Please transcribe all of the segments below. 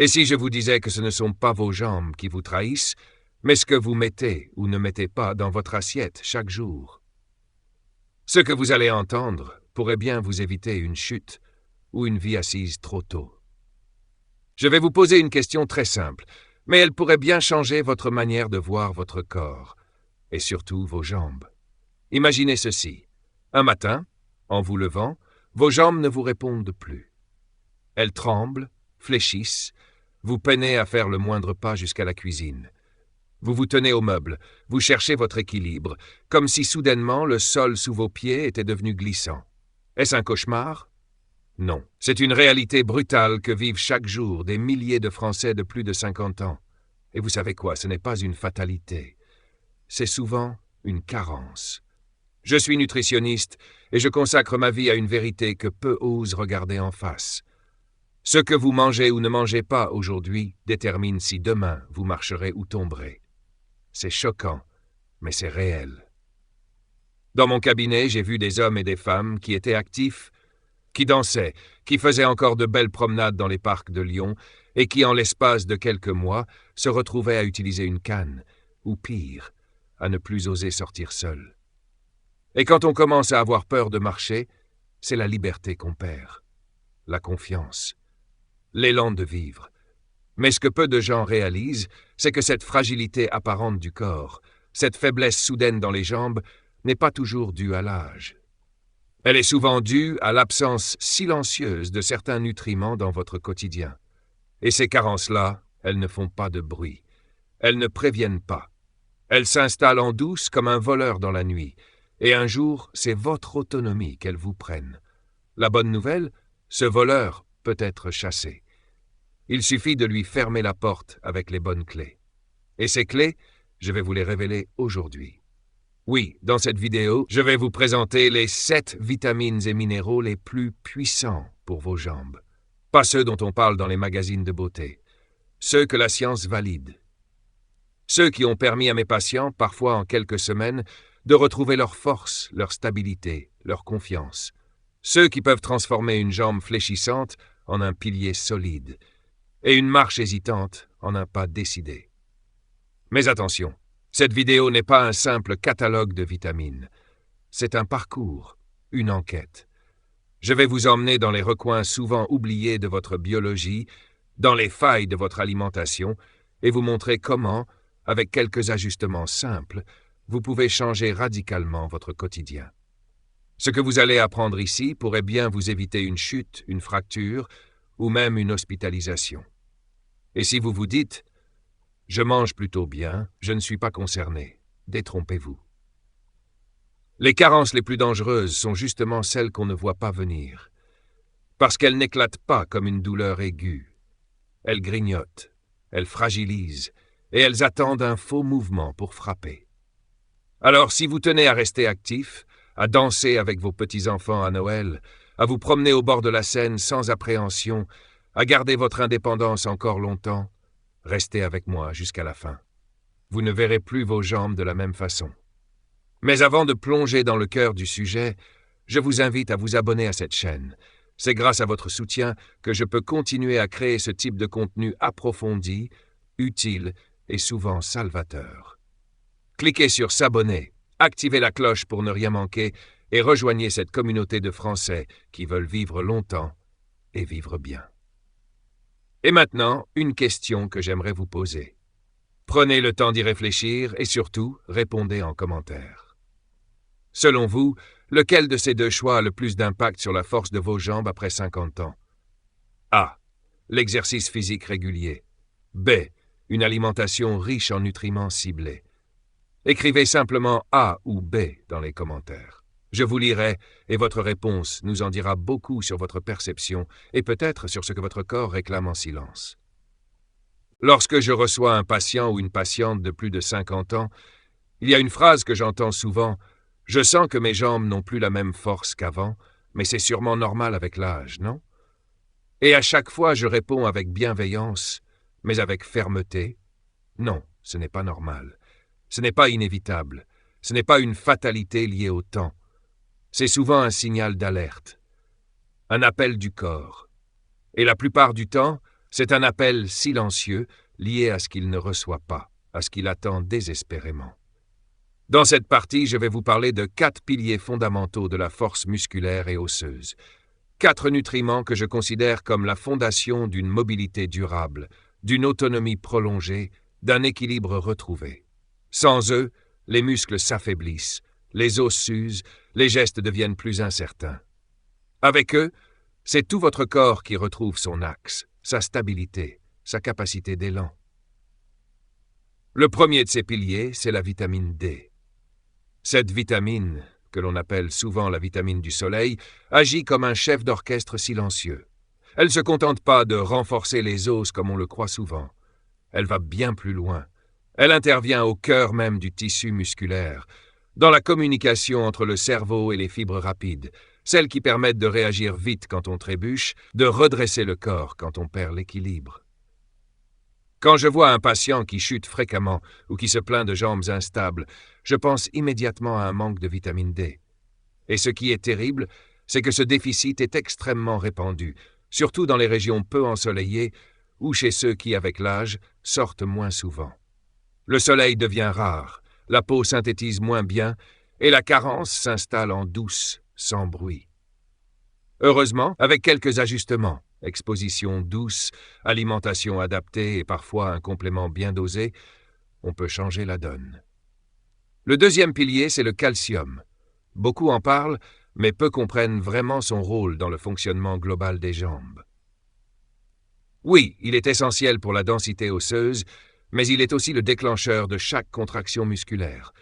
Et si je vous disais que ce ne sont pas vos jambes qui vous trahissent, mais ce que vous mettez ou ne mettez pas dans votre assiette chaque jour? Ce que vous allez entendre pourrait bien vous éviter une chute ou une vie assise trop tôt. Je vais vous poser une question très simple, mais elle pourrait bien changer votre manière de voir votre corps, et surtout vos jambes. Imaginez ceci. Un matin, en vous levant, vos jambes ne vous répondent plus. Elles tremblent, fléchissent, vous peinez à faire le moindre pas jusqu'à la cuisine. Vous vous tenez au meuble, vous cherchez votre équilibre, comme si soudainement le sol sous vos pieds était devenu glissant. Est-ce un cauchemar? Non, c'est une réalité brutale que vivent chaque jour des milliers de Français de plus de 50 ans. Et vous savez quoi, ce n'est pas une fatalité. C'est souvent une carence. Je suis nutritionniste et je consacre ma vie à une vérité que peu osent regarder en face. Ce que vous mangez ou ne mangez pas aujourd'hui détermine si demain vous marcherez ou tomberez. C'est choquant, mais c'est réel. Dans mon cabinet, j'ai vu des hommes et des femmes qui étaient actifs, qui dansaient, qui faisaient encore de belles promenades dans les parcs de Lyon et qui, en l'espace de quelques mois, se retrouvaient à utiliser une canne, ou pire, à ne plus oser sortir seuls. Et quand on commence à avoir peur de marcher, c'est la liberté qu'on perd, la confiance, l'élan de vivre. Mais ce que peu de gens réalisent, c'est que cette fragilité apparente du corps, cette faiblesse soudaine dans les jambes, n'est pas toujours due à l'âge. Elle est souvent due à l'absence silencieuse de certains nutriments dans votre quotidien. Et ces carences-là, elles ne font pas de bruit. Elles ne préviennent pas. Elles s'installent en douce comme un voleur dans la nuit. Et un jour, c'est votre autonomie qu'elles vous prennent. La bonne nouvelle, ce voleur peut être chassé. Il suffit de lui fermer la porte avec les bonnes clés. Et ces clés, je vais vous les révéler aujourd'hui. Oui, dans cette vidéo, je vais vous présenter les 7 vitamines et minéraux les plus puissants pour vos jambes. Pas ceux dont on parle dans les magazines de beauté. Ceux que la science valide. Ceux qui ont permis à mes patients, parfois en quelques semaines, de retrouver leur force, leur stabilité, leur confiance. Ceux qui peuvent transformer une jambe fléchissante en un pilier solide et une marche hésitante en un pas décidé. Mais attention, cette vidéo n'est pas un simple catalogue de vitamines. C'est un parcours, une enquête. Je vais vous emmener dans les recoins souvent oubliés de votre biologie, dans les failles de votre alimentation, et vous montrer comment, avec quelques ajustements simples, vous pouvez changer radicalement votre quotidien. Ce que vous allez apprendre ici pourrait bien vous éviter une chute, une fracture, ou même une hospitalisation. Et si vous vous dites « Je mange plutôt bien, je ne suis pas concerné », détrompez-vous. Les carences les plus dangereuses sont justement celles qu'on ne voit pas venir, parce qu'elles n'éclatent pas comme une douleur aiguë. Elles grignotent, elles fragilisent, et elles attendent un faux mouvement pour frapper. Alors si vous tenez à rester actif, à danser avec vos petits-enfants à Noël, à vous promener au bord de la Seine sans appréhension, à garder votre indépendance encore longtemps, restez avec moi jusqu'à la fin. Vous ne verrez plus vos jambes de la même façon. Mais avant de plonger dans le cœur du sujet, je vous invite à vous abonner à cette chaîne. C'est grâce à votre soutien que je peux continuer à créer ce type de contenu approfondi, utile et souvent salvateur. Cliquez sur s'abonner, activez la cloche pour ne rien manquer et rejoignez cette communauté de Français qui veulent vivre longtemps et vivre bien. Et maintenant, une question que j'aimerais vous poser. Prenez le temps d'y réfléchir et surtout, répondez en commentaire. Selon vous, lequel de ces deux choix a le plus d'impact sur la force de vos jambes après 50 ans? A. L'exercice physique régulier. B. Une alimentation riche en nutriments ciblés. Écrivez simplement A ou B dans les commentaires. Je vous lirai et votre réponse nous en dira beaucoup sur votre perception et peut-être sur ce que votre corps réclame en silence. Lorsque je reçois un patient ou une patiente de plus de 50 ans, il y a une phrase que j'entends souvent « Je sens que mes jambes n'ont plus la même force qu'avant, mais c'est sûrement normal avec l'âge, non ?» Et à chaque fois, je réponds avec bienveillance, mais avec fermeté « Non, ce n'est pas normal. Ce n'est pas inévitable. Ce n'est pas une fatalité liée au temps. C'est souvent un signal d'alerte, un appel du corps. Et la plupart du temps, C'est un appel silencieux lié à ce qu'il ne reçoit pas, à ce qu'il attend désespérément. Dans cette partie, je vais vous parler de 4 piliers fondamentaux de la force musculaire et osseuse. 4 nutriments que je considère comme la fondation d'une mobilité durable, d'une autonomie prolongée, d'un équilibre retrouvé. Sans eux, les muscles s'affaiblissent, les os s'usent, les gestes deviennent plus incertains. Avec eux, c'est tout votre corps qui retrouve son axe, sa stabilité, sa capacité d'élan. Le premier de ces piliers, c'est la vitamine D. Cette vitamine, que l'on appelle souvent la vitamine du soleil, agit comme un chef d'orchestre silencieux. Elle ne se contente pas de renforcer les os comme on le croit souvent. Elle va bien plus loin. Elle intervient au cœur même du tissu musculaire, dans la communication entre le cerveau et les fibres rapides, celles qui permettent de réagir vite quand on trébuche, de redresser le corps quand on perd l'équilibre. Quand je vois un patient qui chute fréquemment ou qui se plaint de jambes instables, je pense immédiatement à un manque de vitamine D. Et ce qui est terrible, c'est que ce déficit est extrêmement répandu, surtout dans les régions peu ensoleillées ou chez ceux qui, avec l'âge, sortent moins souvent. Le soleil devient rare, la peau synthétise moins bien et la carence s'installe en douce, sans bruit. Heureusement, avec quelques ajustements, exposition douce, alimentation adaptée et parfois un complément bien dosé, on peut changer la donne. Le deuxième pilier, c'est le calcium. Beaucoup en parlent, mais peu comprennent vraiment son rôle dans le fonctionnement global des jambes. Oui, il est essentiel pour la densité osseuse, mais il est aussi le déclencheur de chaque contraction musculaire.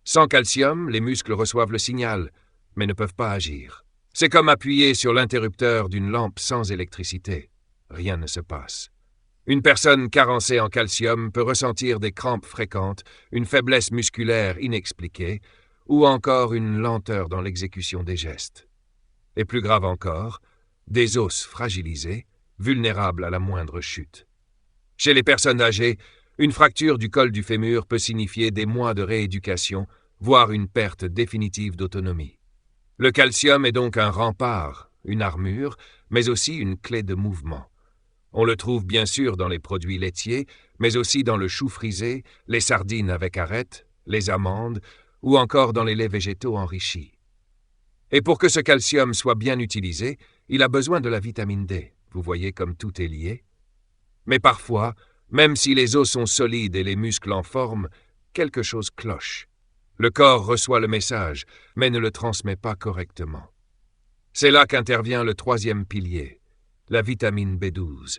Sans calcium, les muscles reçoivent le signal, mais ne peuvent pas agir. C'est comme appuyer sur l'interrupteur d'une lampe sans électricité. Rien ne se passe. Une personne carencée en calcium peut ressentir des crampes fréquentes, une faiblesse musculaire inexpliquée, ou encore une lenteur dans l'exécution des gestes. Et plus grave encore, des os fragilisés, vulnérables à la moindre chute. Chez les personnes âgées, une fracture du col du fémur peut signifier des mois de rééducation, voire une perte définitive d'autonomie. Le calcium est donc un rempart, une armure, mais aussi une clé de mouvement. On le trouve bien sûr dans les produits laitiers, mais aussi dans le chou frisé, les sardines avec arête, les amandes, ou encore dans les laits végétaux enrichis. Et pour que ce calcium soit bien utilisé, il a besoin de la vitamine D. Vous voyez comme tout est lié? Mais parfois, même si les os sont solides et les muscles en forme, quelque chose cloche. Le corps reçoit le message, mais ne le transmet pas correctement. C'est là qu'intervient le troisième pilier, la vitamine B12.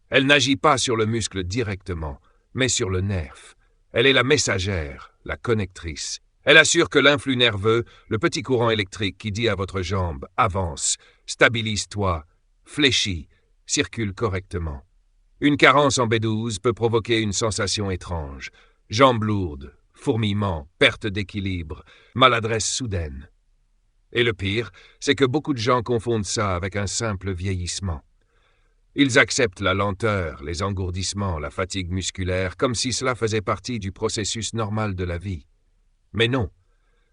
Elle n'agit pas sur le muscle directement, mais sur le nerf. Elle est la messagère, la connectrice. Elle assure que l'influx nerveux, le petit courant électrique qui dit à votre jambe « avance »,« stabilise-toi »,« fléchis », circule correctement. Une carence en B12 peut provoquer une sensation étrange, jambes lourdes, fourmillement, perte d'équilibre, maladresse soudaine. Et le pire, c'est que beaucoup de gens confondent ça avec un simple vieillissement. Ils acceptent la lenteur, les engourdissements, la fatigue musculaire, comme si cela faisait partie du processus normal de la vie. Mais non,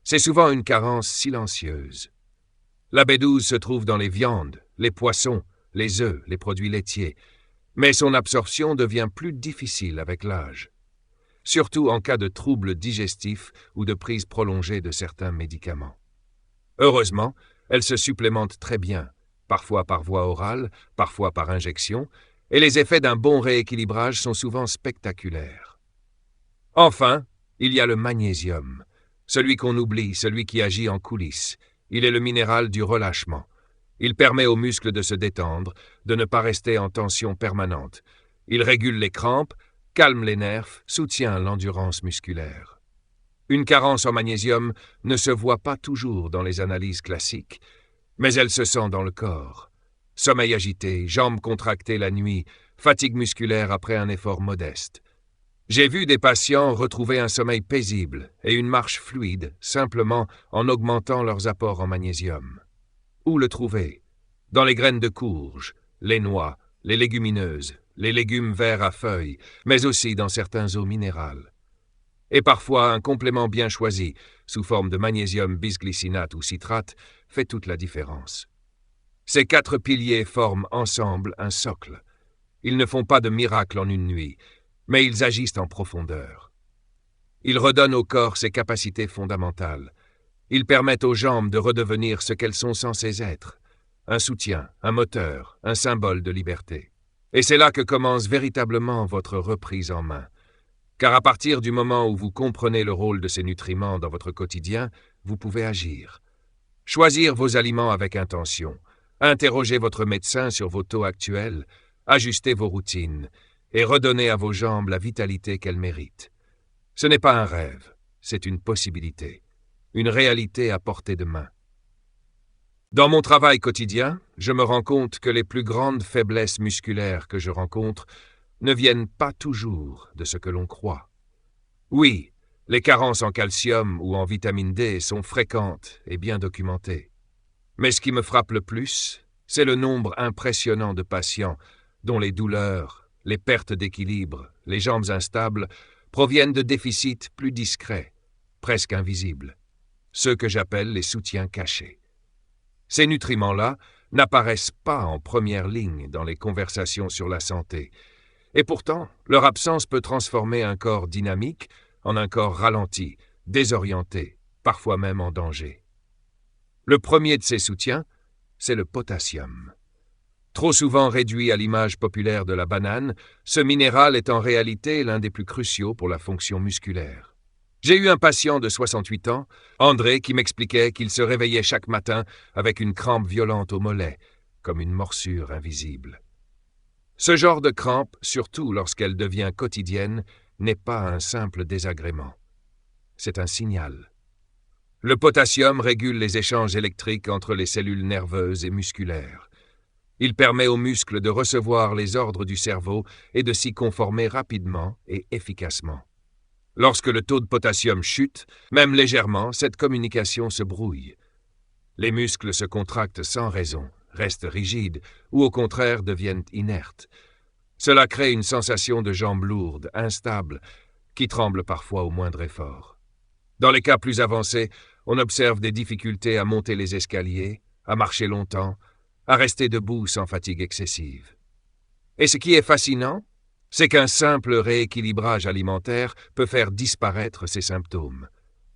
c'est souvent une carence silencieuse. La B12 se trouve dans les viandes, les poissons, les œufs, les produits laitiers, mais son absorption devient plus difficile avec l'âge, surtout en cas de troubles digestifs ou de prise prolongée de certains médicaments. Heureusement, elle se supplémente très bien, parfois par voie orale, parfois par injection, et les effets d'un bon rééquilibrage sont souvent spectaculaires. Enfin, il y a le magnésium, celui qu'on oublie, celui qui agit en coulisses. Il est le minéral du relâchement. Il permet aux muscles de se détendre, de ne pas rester en tension permanente. Il régule les crampes, calme les nerfs, soutient l'endurance musculaire. Une carence en magnésium ne se voit pas toujours dans les analyses classiques, mais elle se sent dans le corps. Sommeil agité, jambes contractées la nuit, fatigue musculaire après un effort modeste. J'ai vu des patients retrouver un sommeil paisible et une marche fluide simplement en augmentant leurs apports en magnésium. Où le trouver? Dans les graines de courge, les noix, les légumineuses, les légumes verts à feuilles, mais aussi dans certains eaux minérales. Et parfois, un complément bien choisi, sous forme de magnésium bisglycinate ou citrate, fait toute la différence. Ces 4 piliers forment ensemble un socle. Ils ne font pas de miracle en une nuit, mais ils agissent en profondeur. Ils redonnent au corps ses capacités fondamentales. Ils permettent aux jambes de redevenir ce qu'elles sont censées être, un soutien, un moteur, un symbole de liberté. Et c'est là que commence véritablement votre reprise en main. Car à partir du moment où vous comprenez le rôle de ces nutriments dans votre quotidien, vous pouvez agir. Choisir vos aliments avec intention, interroger votre médecin sur vos taux actuels, ajuster vos routines et redonner à vos jambes la vitalité qu'elles méritent. Ce n'est pas un rêve, c'est une possibilité, une réalité à portée de main. Dans mon travail quotidien, je me rends compte que les plus grandes faiblesses musculaires que je rencontre ne viennent pas toujours de ce que l'on croit. Oui, les carences en calcium ou en vitamine D sont fréquentes et bien documentées. Mais ce qui me frappe le plus, c'est le nombre impressionnant de patients dont les douleurs, les pertes d'équilibre, les jambes instables proviennent de déficits plus discrets, presque invisibles, ceux que j'appelle les soutiens cachés. Ces nutriments-là n'apparaissent pas en première ligne dans les conversations sur la santé, et pourtant, leur absence peut transformer un corps dynamique en un corps ralenti, désorienté, parfois même en danger. Le premier de ces soutiens, c'est le potassium. Trop souvent réduit à l'image populaire de la banane, ce minéral est en réalité l'un des plus cruciaux pour la fonction musculaire. J'ai eu un patient de 68 ans, André, qui m'expliquait qu'il se réveillait chaque matin avec une crampe violente au mollet, comme une morsure invisible. Ce genre de crampe, surtout lorsqu'elle devient quotidienne, n'est pas un simple désagrément. C'est un signal. Le potassium régule les échanges électriques entre les cellules nerveuses et musculaires. Il permet aux muscles de recevoir les ordres du cerveau et de s'y conformer rapidement et efficacement. Lorsque le taux de potassium chute, même légèrement, cette communication se brouille. Les muscles se contractent sans raison, restent rigides ou au contraire deviennent inertes. Cela crée une sensation de jambes lourdes, instables, qui tremblent parfois au moindre effort. Dans les cas plus avancés, on observe des difficultés à monter les escaliers, à marcher longtemps, à rester debout sans fatigue excessive. Et ce qui est fascinant, c'est qu'un simple rééquilibrage alimentaire peut faire disparaître ces symptômes.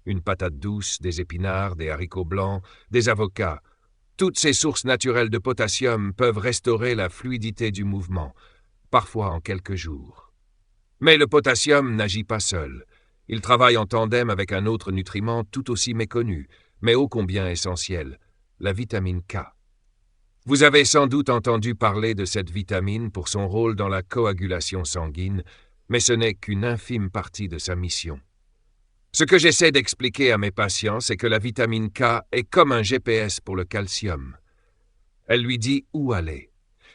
Une patate douce, des épinards, des haricots blancs, des avocats. Toutes ces sources naturelles de potassium peuvent restaurer la fluidité du mouvement, parfois en quelques jours. Mais le potassium n'agit pas seul. Il travaille en tandem avec un autre nutriment tout aussi méconnu, mais ô combien essentiel, la vitamine K. Vous avez sans doute entendu parler de cette vitamine pour son rôle dans la coagulation sanguine, mais ce n'est qu'une infime partie de sa mission. Ce que j'essaie d'expliquer à mes patients, c'est que la vitamine K est comme un GPS pour le calcium. Elle lui dit où aller.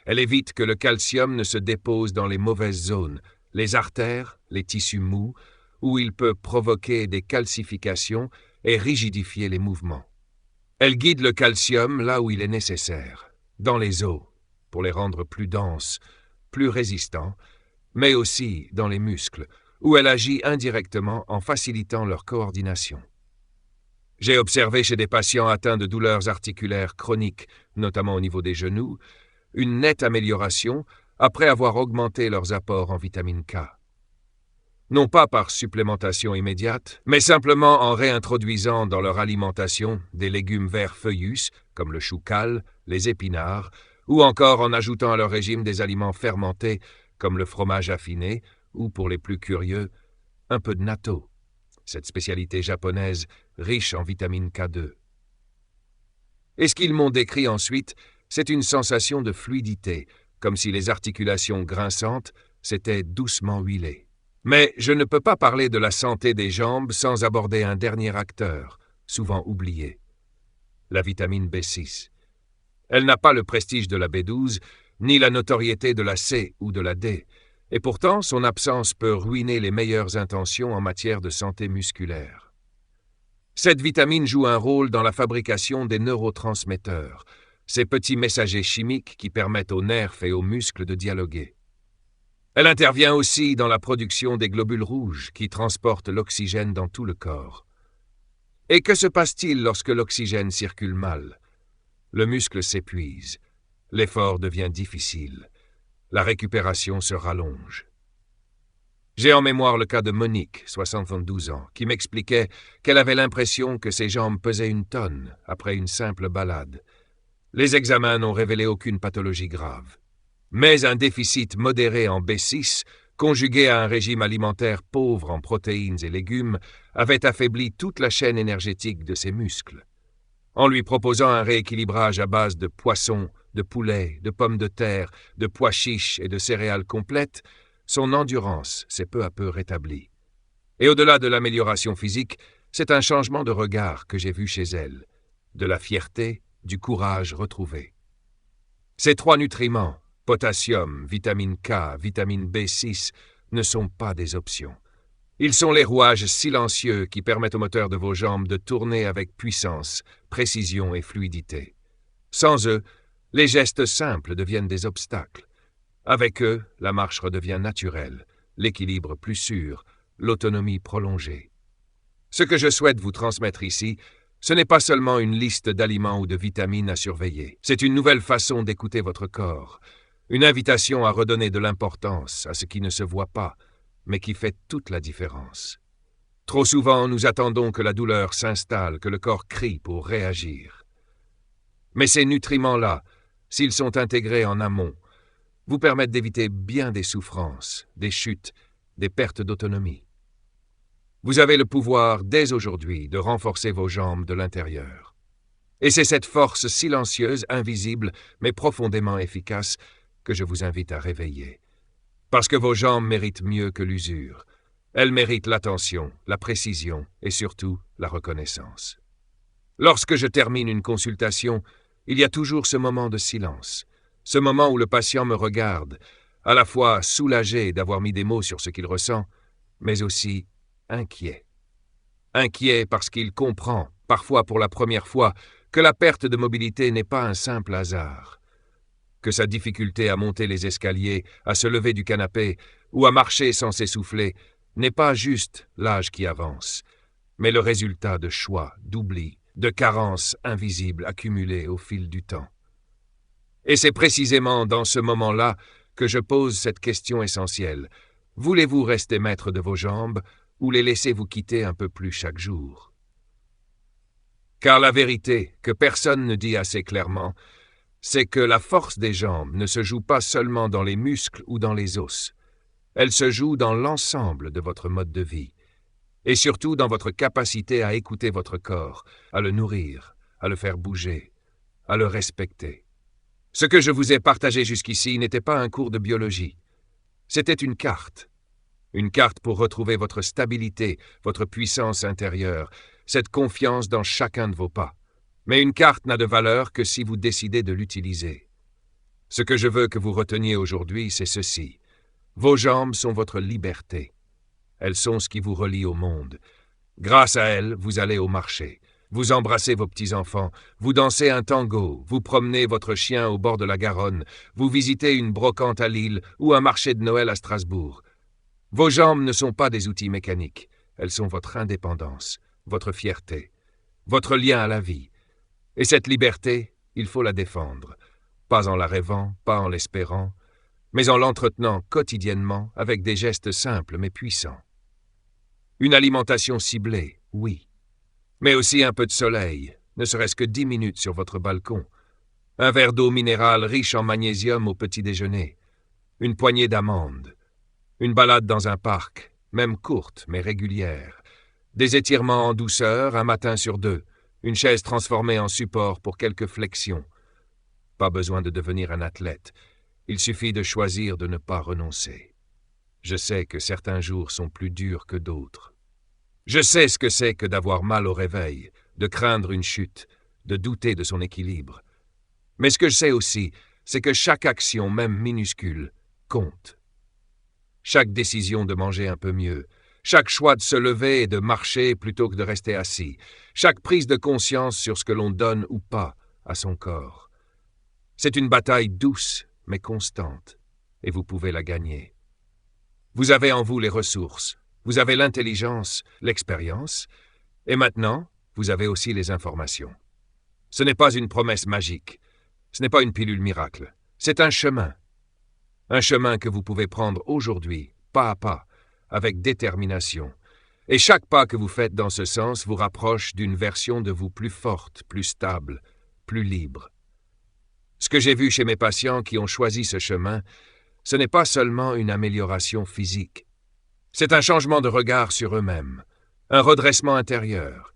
Elle évite que le calcium ne se dépose dans les mauvaises zones, les artères, les tissus mous, où il peut provoquer des calcifications et rigidifier les mouvements. Elle guide le calcium là où il est nécessaire, dans les os, pour les rendre plus denses, plus résistants, mais aussi dans les muscles, où elle agit indirectement en facilitant leur coordination. J'ai observé chez des patients atteints de douleurs articulaires chroniques, notamment au niveau des genoux, une nette amélioration après avoir augmenté leurs apports en vitamine K. Non pas par supplémentation immédiate, mais simplement en réintroduisant dans leur alimentation des légumes verts feuillus, comme le chou cal, les épinards, ou encore en ajoutant à leur régime des aliments fermentés, comme le fromage affiné, ou pour les plus curieux, un peu de natto, cette spécialité japonaise riche en vitamine K2. Et ce qu'ils m'ont décrit ensuite, c'est une sensation de fluidité, comme si les articulations grinçantes s'étaient doucement huilées. Mais je ne peux pas parler de la santé des jambes sans aborder un dernier acteur, souvent oublié, la vitamine B6. Elle n'a pas le prestige de la B12, ni la notoriété de la C ou de la D, et pourtant son absence peut ruiner les meilleures intentions en matière de santé musculaire. Cette vitamine joue un rôle dans la fabrication des neurotransmetteurs, ces petits messagers chimiques qui permettent aux nerfs et aux muscles de dialoguer. Elle intervient aussi dans la production des globules rouges qui transportent l'oxygène dans tout le corps. Et que se passe-t-il lorsque l'oxygène circule mal? Le muscle s'épuise, l'effort devient difficile, la récupération se rallonge. J'ai en mémoire le cas de Monique, 72 ans, qui m'expliquait qu'elle avait l'impression que ses jambes pesaient une tonne après une simple balade. Les examens n'ont révélé aucune pathologie grave. Mais un déficit modéré en B6, conjugué à un régime alimentaire pauvre en protéines et légumes, avait affaibli toute la chaîne énergétique de ses muscles. En lui proposant un rééquilibrage à base de poisson, de poulet, de pommes de terre, de pois chiches et de céréales complètes, son endurance s'est peu à peu rétablie. Et au-delà de l'amélioration physique, c'est un changement de regard que j'ai vu chez elle, de la fierté, du courage retrouvé. Ces 3 nutriments, potassium, vitamine K, vitamine B6, ne sont pas des options. Ils sont les rouages silencieux qui permettent au moteur de vos jambes de tourner avec puissance, précision et fluidité. Sans eux, les gestes simples deviennent des obstacles. Avec eux, la marche redevient naturelle, l'équilibre plus sûr, l'autonomie prolongée. Ce que je souhaite vous transmettre ici, ce n'est pas seulement une liste d'aliments ou de vitamines à surveiller. C'est une nouvelle façon d'écouter votre corps, une invitation à redonner de l'importance à ce qui ne se voit pas, mais qui fait toute la différence. Trop souvent, nous attendons que la douleur s'installe, que le corps crie pour réagir. Mais ces nutriments-là, s'ils sont intégrés en amont, vous permettent d'éviter bien des souffrances, des chutes, des pertes d'autonomie. Vous avez le pouvoir, dès aujourd'hui, de renforcer vos jambes de l'intérieur. Et c'est cette force silencieuse, invisible, mais profondément efficace, que je vous invite à réveiller. Parce que vos jambes méritent mieux que l'usure. Elles méritent l'attention, la précision et surtout la reconnaissance. Lorsque je termine une consultation, il y a toujours ce moment de silence, ce moment où le patient me regarde, à la fois soulagé d'avoir mis des mots sur ce qu'il ressent, mais aussi inquiet. Inquiet parce qu'il comprend, parfois pour la première fois, que la perte de mobilité n'est pas un simple hasard, que sa difficulté à monter les escaliers, à se lever du canapé ou à marcher sans s'essouffler n'est pas juste l'âge qui avance, mais le résultat de choix, d'oubli, de carences invisibles accumulées au fil du temps. Et c'est précisément dans ce moment-là que je pose cette question essentielle. Voulez-vous rester maître de vos jambes ou les laisser vous quitter un peu plus chaque jour? Car la vérité, que personne ne dit assez clairement, c'est que la force des jambes ne se joue pas seulement dans les muscles ou dans les os. Elle se joue dans l'ensemble de votre mode de vie, et surtout dans votre capacité à écouter votre corps, à le nourrir, à le faire bouger, à le respecter. Ce que je vous ai partagé jusqu'ici n'était pas un cours de biologie. C'était une carte pour retrouver votre stabilité, votre puissance intérieure, cette confiance dans chacun de vos pas. Mais une carte n'a de valeur que si vous décidez de l'utiliser. Ce que je veux que vous reteniez aujourd'hui, c'est ceci. Vos jambes sont votre liberté. Elles sont ce qui vous relie au monde. Grâce à elles, vous allez au marché. Vous embrassez vos petits-enfants, vous dansez un tango, vous promenez votre chien au bord de la Garonne, vous visitez une brocante à Lille ou un marché de Noël à Strasbourg. Vos jambes ne sont pas des outils mécaniques. Elles sont votre indépendance, votre fierté, votre lien à la vie. Et cette liberté, il faut la défendre, pas en la rêvant, pas en l'espérant, mais en l'entretenant quotidiennement avec des gestes simples mais puissants. Une alimentation ciblée, oui, mais aussi un peu de soleil, ne serait-ce que 10 minutes sur votre balcon, un verre d'eau minérale riche en magnésium au petit déjeuner, une poignée d'amandes, une balade dans un parc, même courte mais régulière, des étirements en douceur un matin sur 2, une chaise transformée en support pour quelques flexions. Pas besoin de devenir un athlète, il suffit de choisir de ne pas renoncer. Je sais que certains jours sont plus durs que d'autres. Je sais ce que c'est que d'avoir mal au réveil, de craindre une chute, de douter de son équilibre. Mais ce que je sais aussi, c'est que chaque action, même minuscule, compte. Chaque décision de manger un peu mieux, chaque choix de se lever et de marcher plutôt que de rester assis, chaque prise de conscience sur ce que l'on donne ou pas à son corps. C'est une bataille douce mais constante, et vous pouvez la gagner. Vous avez en vous les ressources, vous avez l'intelligence, l'expérience, et maintenant, vous avez aussi les informations. Ce n'est pas une promesse magique, ce n'est pas une pilule miracle, c'est un chemin Un chemin que vous pouvez prendre aujourd'hui, pas à pas, avec détermination. Et chaque pas que vous faites dans ce sens vous rapproche d'une version de vous plus forte, plus stable, plus libre. Ce que j'ai vu chez mes patients qui ont choisi ce chemin, ce n'est pas seulement une amélioration physique. C'est un changement de regard sur eux-mêmes, un redressement intérieur,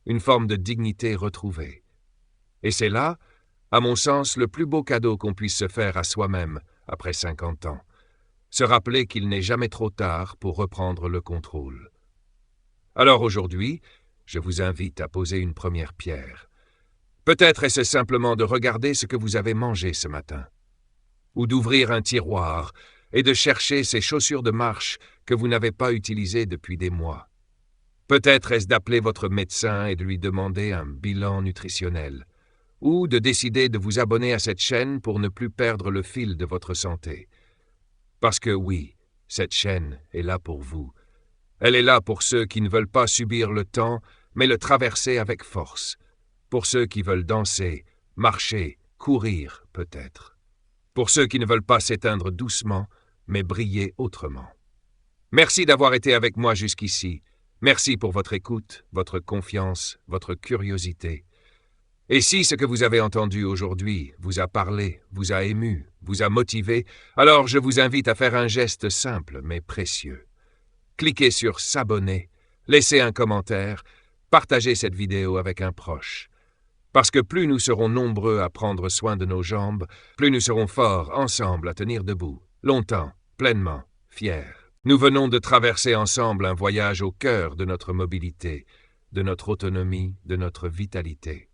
une forme de dignité retrouvée. Et c'est là, à mon sens, le plus beau cadeau qu'on puisse se faire à soi-même après 50 ans. Se rappeler qu'il n'est jamais trop tard pour reprendre le contrôle. Alors aujourd'hui, je vous invite à poser une première pierre. Peut-être est-ce simplement de regarder ce que vous avez mangé ce matin, ou d'ouvrir un tiroir et de chercher ces chaussures de marche que vous n'avez pas utilisées depuis des mois. Peut-être est-ce d'appeler votre médecin et de lui demander un bilan nutritionnel, ou de décider de vous abonner à cette chaîne pour ne plus perdre le fil de votre santé. Parce que oui, cette chaîne est là pour vous. Elle est là pour ceux qui ne veulent pas subir le temps, mais le traverser avec force. Pour ceux qui veulent danser, marcher, courir peut-être. Pour ceux qui ne veulent pas s'éteindre doucement, mais briller autrement. Merci d'avoir été avec moi jusqu'ici. Merci pour votre écoute, votre confiance, votre curiosité. Et si ce que vous avez entendu aujourd'hui vous a parlé, vous a ému, vous a motivé, alors je vous invite à faire un geste simple mais précieux. Cliquez sur « S'abonner », laissez un commentaire, partagez cette vidéo avec un proche. Parce que plus nous serons nombreux à prendre soin de nos jambes, plus nous serons forts ensemble à tenir debout, longtemps, pleinement, fiers. Nous venons de traverser ensemble un voyage au cœur de notre mobilité, de notre autonomie, de notre vitalité.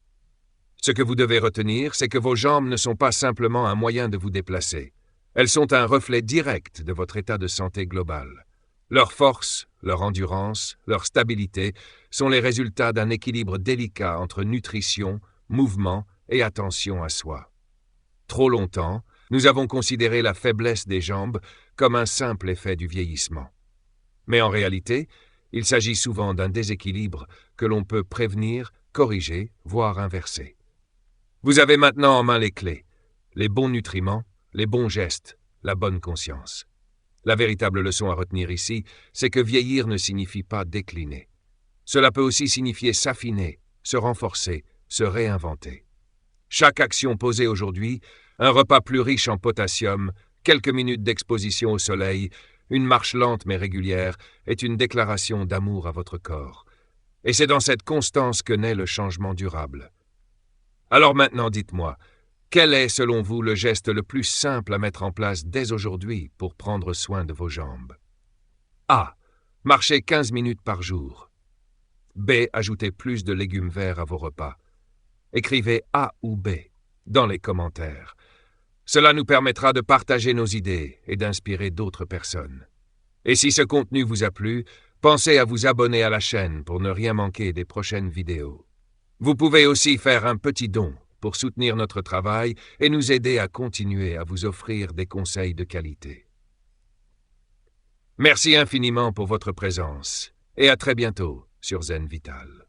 Ce que vous devez retenir, c'est que vos jambes ne sont pas simplement un moyen de vous déplacer. Elles sont un reflet direct de votre état de santé global. Leur force, leur endurance, leur stabilité sont les résultats d'un équilibre délicat entre nutrition, mouvement et attention à soi. Trop longtemps, nous avons considéré la faiblesse des jambes comme un simple effet du vieillissement. Mais en réalité, il s'agit souvent d'un déséquilibre que l'on peut prévenir, corriger, voire inverser. Vous avez maintenant en main les clés, les bons nutriments, les bons gestes, la bonne conscience. La véritable leçon à retenir ici, c'est que vieillir ne signifie pas décliner. Cela peut aussi signifier s'affiner, se renforcer, se réinventer. Chaque action posée aujourd'hui, un repas plus riche en potassium, quelques minutes d'exposition au soleil, une marche lente mais régulière, est une déclaration d'amour à votre corps. Et c'est dans cette constance que naît le changement durable. Alors maintenant, dites-moi, quel est, selon vous, le geste le plus simple à mettre en place dès aujourd'hui pour prendre soin de vos jambes? A. Marchez 15 minutes par jour. B. Ajoutez plus de légumes verts à vos repas. Écrivez A ou B dans les commentaires. Cela nous permettra de partager nos idées et d'inspirer d'autres personnes. Et si ce contenu vous a plu, pensez à vous abonner à la chaîne pour ne rien manquer des prochaines vidéos. Vous pouvez aussi faire un petit don pour soutenir notre travail et nous aider à continuer à vous offrir des conseils de qualité. Merci infiniment pour votre présence et à très bientôt sur Zen Vital.